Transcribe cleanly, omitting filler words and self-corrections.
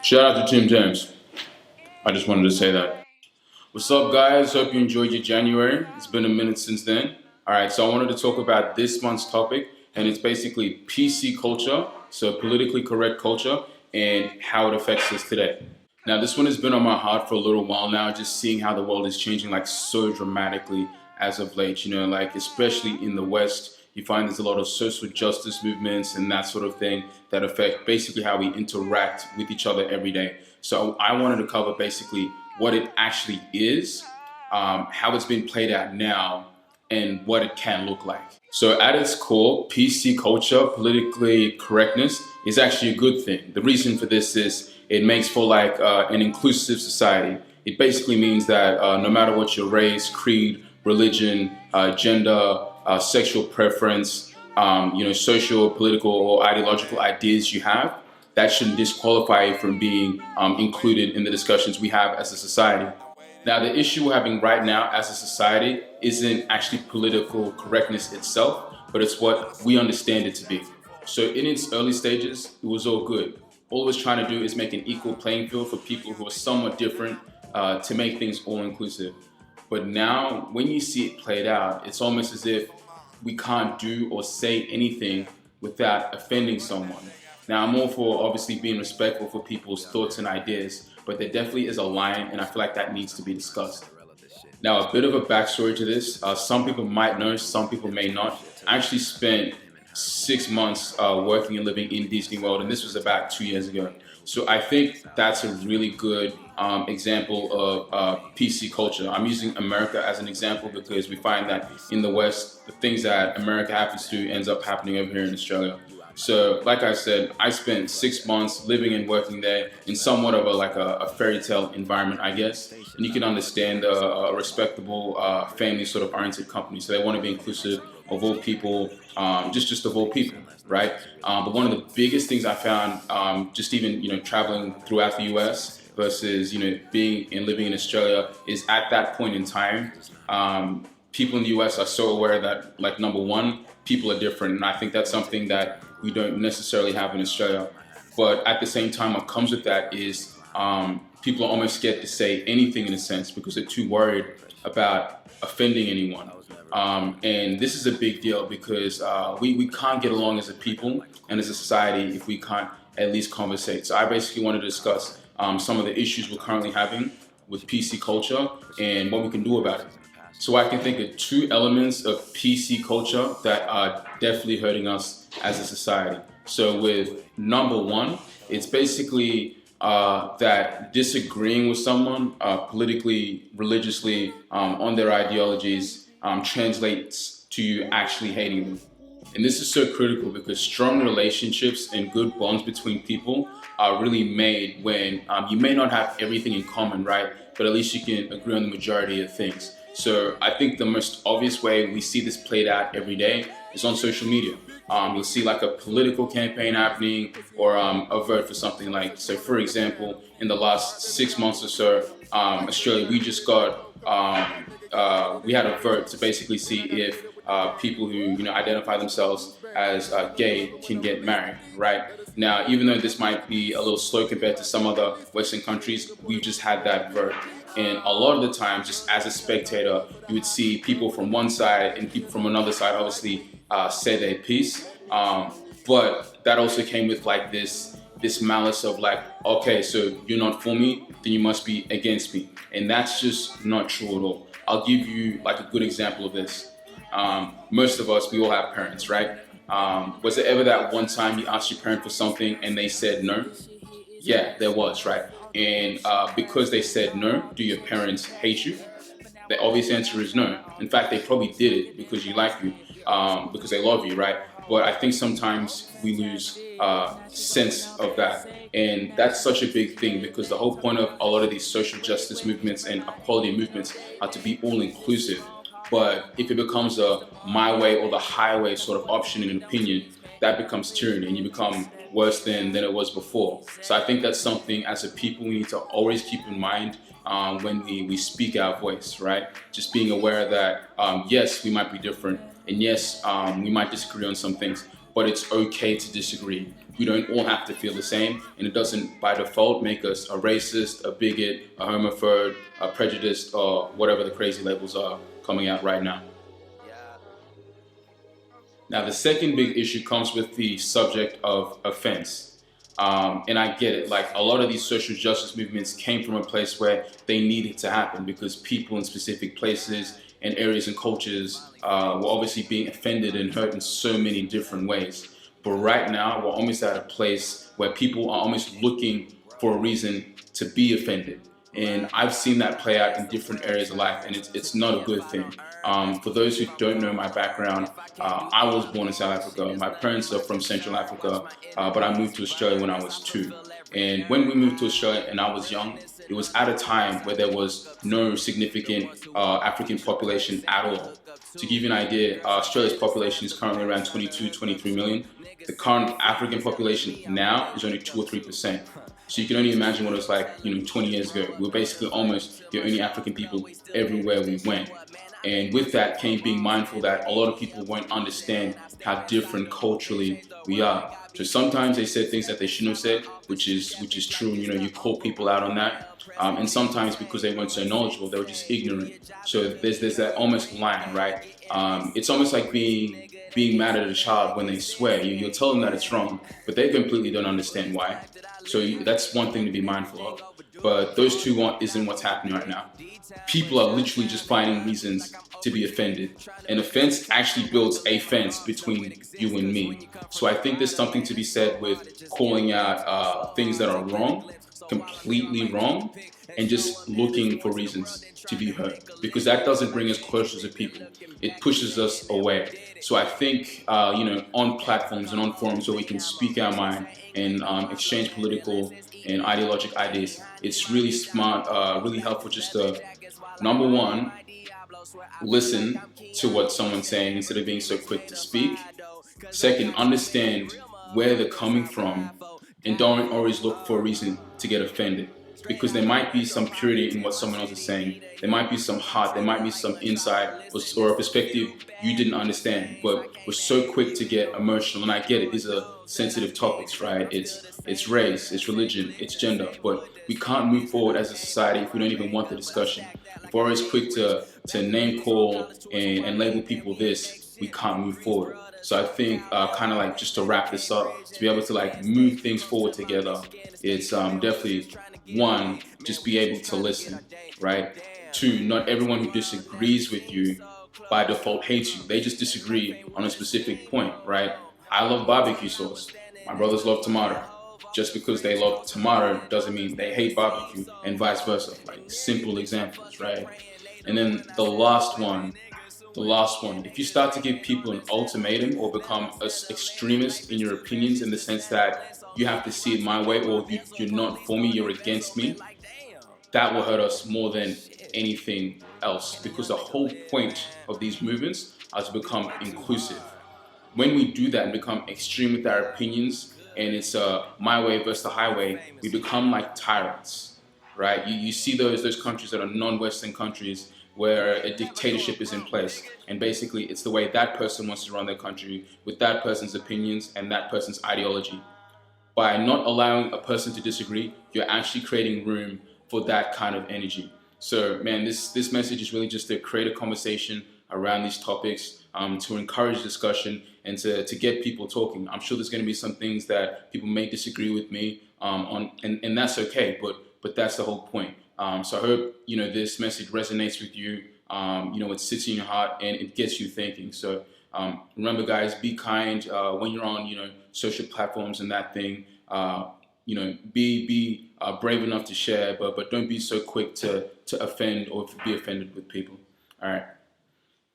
Shout out to Tim James. I just wanted to say that. What's up, guys? Hope you enjoyed your January. It's been a minute since then. All right, so I wanted to talk about this month's topic, and it's basically PC culture, so politically correct culture, and how it affects us today. Now, this one has been on my heart for a little while now, just seeing how the world is changing like so dramatically as of late. Like especially in the West, you find there's a lot of social justice movements and that sort of thing that affect basically how we interact with each other every day. So I wanted to cover basically what it actually is, how it's been played out now, and what it can look like. So at its core, PC culture, politically correctness, is actually a good thing. The reason for this is it makes for like an inclusive society. It basically means that no matter what your race, creed, religion, gender, sexual preference, social, political, or ideological ideas you have, that shouldn't disqualify you from being included in the discussions we have as a society. Now, the issue we're having right now as a society isn't actually political correctness itself, but it's what we understand it to be. So, in its early stages, it was all good. All it was trying to do is make an equal playing field for people who are somewhat different to make things all inclusive. But now, when you see it played out, it's almost as if we can't do or say anything without offending someone. Now, I'm all for obviously being respectful for people's thoughts and ideas, but there definitely is a line, and I feel like that needs to be discussed. Now, a bit of a backstory to this. Some people might know, some people may not. I actually spent 6 months working and living in Disney World, and this was about 2 years ago. So I think that's a really good example of PC culture. I'm using America as an example because we find that in the West, the things that America happens to ends up happening over here in Australia. So, like I said, I spent 6 months living and working there in somewhat of a fairy tale environment, I guess. And you can understand a respectable, family sort of oriented company. So they want to be inclusive of all people, just of all people, right? But one of the biggest things I found, just even traveling throughout the U.S. versus being and living in Australia, is at that point in time, people in the U.S. are so aware that, like, number one, people are different, and I think that's something that we don't necessarily have in Australia. But at the same time, what comes with that is people are almost scared to say anything in a sense because they're too worried about offending anyone. And this is a big deal because we can't get along as a people and as a society if we can't at least conversate. So I basically want to discuss some of the issues we're currently having with PC culture and what we can do about it. So I can think of two elements of PC culture that are definitely hurting us as a society. So with number one, it's basically that disagreeing with someone politically, religiously, on their ideologies translates to you actually hating them. And this is so critical because strong relationships and good bonds between people are really made when you may not have everything in common, right? But at least you can agree on the majority of things. So I think the most obvious way we see this played out every day is on social media. You'll see like a political campaign happening or a vote for something like, so for example, in the last 6 months or so, Australia, we just got, we had a vote to basically see if people who identify themselves as gay can get married, right? Now, even though this might be a little slow compared to some other Western countries, we've just had that vote. And a lot of the time, just as a spectator, you would see people from one side and people from another side obviously say their piece. But that also came with like this malice of like, okay, so you're not for me, then you must be against me. And that's just not true at all. I'll give you like a good example of this. Most of us, we all have parents, right? Was there ever that one time you asked your parent for something and they said no? Yeah, there was, right? And because they said no, do your parents hate you? The obvious answer is no. In fact, they probably did it because you like you, because they love you, right? But I think sometimes we lose sense of that. And that's such a big thing because the whole point of a lot of these social justice movements and equality movements are to be all inclusive. But if it becomes a my way or the highway sort of option and opinion, that becomes tyranny and you become worse than it was before. So I think that's something as a people we need to always keep in mind when we speak our voice, right? Just being aware that yes, we might be different and yes, we might disagree on some things, but it's okay to disagree. we don't all have to feel the same, and it doesn't by default make us a racist, a bigot, a homophobe, a prejudiced, or whatever the crazy labels are coming out right now. Now, the second big issue comes with the subject of offense. And I get it, like a lot of these social justice movements came from a place where they needed to happen because people in specific places and areas and cultures were obviously being offended and hurt in so many different ways. But right now, we're almost at a place where people are almost looking for a reason to be offended. And I've seen that play out in different areas of life, and it's not a good thing. For those who don't know my background, I was born in South Africa. My parents are from Central Africa, but I moved to Australia when I was 2. And when we moved to Australia and I was young, it was at a time where there was no significant African population at all. To give you an idea, Australia's population is currently around 22, 23 million. The current African population now is only 2 or 3%. So you can only imagine what it was like, 20 years ago. We were basically almost the only African people everywhere we went. And with that came being mindful that a lot of people won't understand how different culturally we are. So sometimes they said things that they shouldn't have said, which is true. You call people out on that. And sometimes because they weren't so knowledgeable, they were just ignorant. So there's that almost line, right? It's almost like being mad at a child when they swear. You'll tell them that it's wrong, but they completely don't understand why. So that's one thing to be mindful of. But those two isn't what's happening right now. People are literally just finding reasons to be offended. An offense actually builds a fence between you and me. So I think there's something to be said with calling out things that are wrong, completely wrong, and just looking for reasons to be heard. Because that doesn't bring us closer to people. It pushes us away. So I think, on platforms and on forums where we can speak our mind and exchange political and ideological ideas, it's really smart, really helpful just to, number one, listen to what someone's saying instead of being so quick to speak. Second, understand where they're coming from and don't always look for a reason to get offended. Because there might be some purity in what someone else is saying. There might be some heart, there might be some insight or a perspective you didn't understand. But we're so quick to get emotional, and I get it, these are sensitive topics, right? It's race, it's religion, it's gender. But we can't move forward as a society if we don't even want the discussion. If we're always quick to name call and label people this, we can't move forward. So I think kind of like just to wrap this up, to be able to like move things forward together, it's definitely one, just be able to listen, right? Two, not everyone who disagrees with you by default hates you. They just disagree on a specific point, right? I love barbecue sauce. My brothers love tomato. Just because they love tomato doesn't mean they hate barbecue, and vice versa. Like simple examples, right? And then the last one, if you start to give people an ultimatum or become an extremist in your opinions in the sense that you have to see it my way or you're not for me, you're against me, that will hurt us more than anything else, because the whole point of these movements are to become inclusive. When we do that and become extreme with our opinions, and it's my way versus the highway, we become like tyrants, right? You see those countries that are non-Western countries where a dictatorship is in place, and basically it's the way that person wants to run their country with that person's opinions and that person's ideology. By not allowing a person to disagree, you're actually creating room for that kind of energy. So, man, this message is really just to create a conversation around these topics, to encourage discussion and to get people talking. I'm sure there's going to be some things that people may disagree with me on, and that's okay. But that's the whole point. So I hope this message resonates with you. It sits in your heart and it gets you thinking. So remember, guys, be kind when you're on social platforms and that thing. Be brave enough to share, but don't be so quick to offend or to be offended with people. All right.